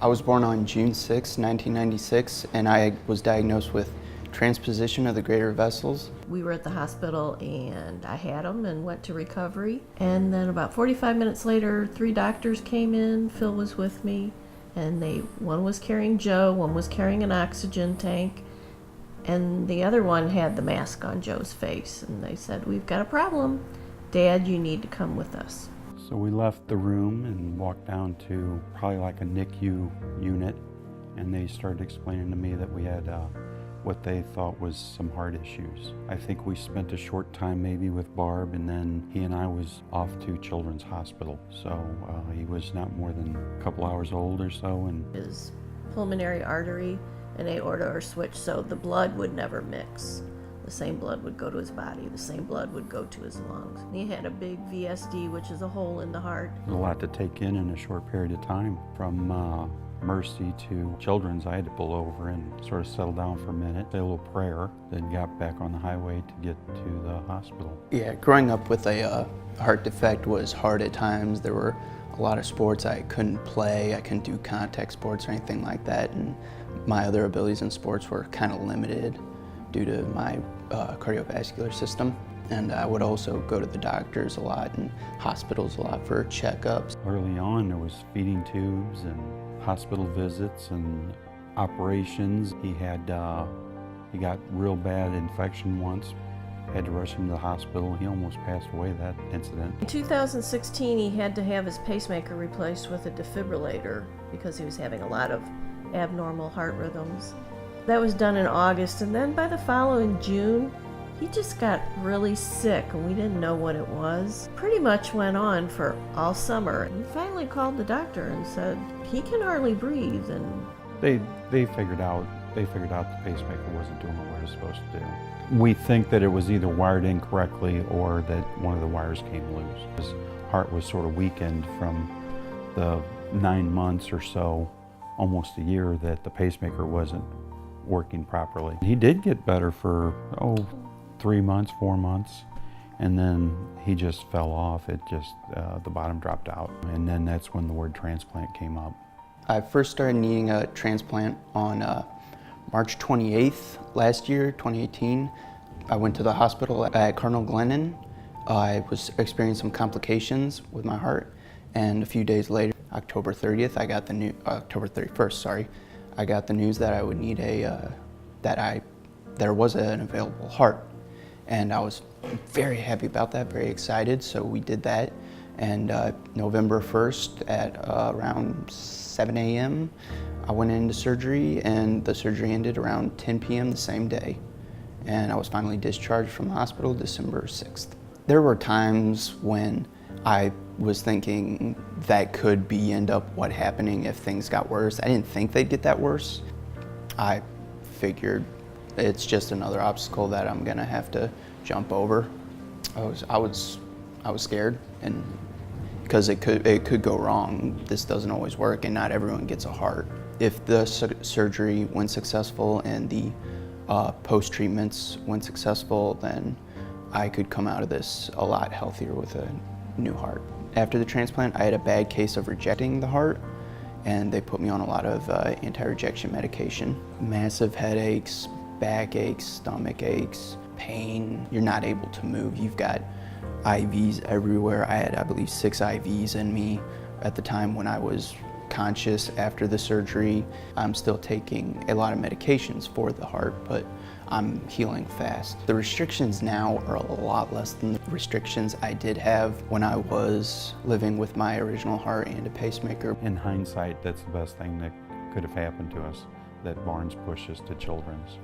I was born on June 6, 1996, and I was diagnosed with transposition of the greater vessels. We were at the hospital and I had them and went to recovery. And then about 45 minutes later, 3 doctors came in. Phil was with me, and one was carrying Joe, one was carrying an oxygen tank, and the other one had the mask on Joe's face. And they said, "We've got a problem. Dad, you need to come with us." So we left the room and walked down to probably like a NICU unit, and they started explaining to me that we had what they thought was some heart issues. I think we spent a short time maybe with Barb, and then he and I was off to Children's Hospital. So he was not more than a couple hours old or so. And his pulmonary artery and aorta are switched, so the blood would never mix. The same blood would go to his body, the same blood would go to his lungs. He had a big VSD, which is a hole in the heart. There's a lot to take in a short period of time. From Mercy to Children's, I had to pull over and sort of settle down for a minute, say a little prayer, then got back on the highway to get to the hospital. Yeah, growing up with a heart defect was hard at times. There were a lot of sports I couldn't play. I couldn't do contact sports or anything like that, and my other abilities in sports were kind of limited due to my cardiovascular system. And I would also go to the doctors a lot and hospitals a lot for checkups. Early on, there was feeding tubes and hospital visits and operations. He got real bad infection once, had to rush him to the hospital. He almost passed away that incident. In 2016, he had to have his pacemaker replaced with a defibrillator because he was having a lot of abnormal heart rhythms. That was done in August, and then by the following June, he just got really sick, and we didn't know what it was. Pretty much went on for all summer. We finally called the doctor and said, he can hardly breathe. And They figured out the pacemaker wasn't doing what it was supposed to do. We think that it was either wired incorrectly or that one of the wires came loose. His heart was sort of weakened from the 9 months or so, almost a year, that the pacemaker wasn't working properly. He did get better for 3 months, 4 months, and then he just fell off. It just, the bottom dropped out. And then that's when the word transplant came up. I first started needing a transplant on March 28th last year, 2018. I went to the hospital at Cardinal Glennon. I was experiencing some complications with my heart, and a few days later, October 31st, I got the news that I would need there was an available heart. And I was very happy about that, very excited, so we did that. And November 1st at around 7 a.m., I went into surgery, and the surgery ended around 10 p.m. the same day. And I was finally discharged from the hospital December 6th. There were times when I was thinking that could end up what happening if things got worse. I didn't think they'd get that worse. I figured it's just another obstacle that I'm gonna have to jump over. I was scared, and because it could go wrong. This doesn't always work, and not everyone gets a heart. If the surgery went successful and the post-treatments went successful, then I could come out of this a lot healthier with a new heart. After the transplant, I had a bad case of rejecting the heart, and they put me on a lot of anti-rejection medication. Massive headaches, backaches, stomach aches, pain. You're not able to move. You've got IVs everywhere. I had, I believe, 6 IVs in me at the time when I was conscious after the surgery. I'm still taking a lot of medications for the heart, but I'm healing fast. The restrictions now are a lot less than the restrictions I did have when I was living with my original heart and a pacemaker. In hindsight, that's the best thing that could have happened to us, that Barnes pushed us to Children's.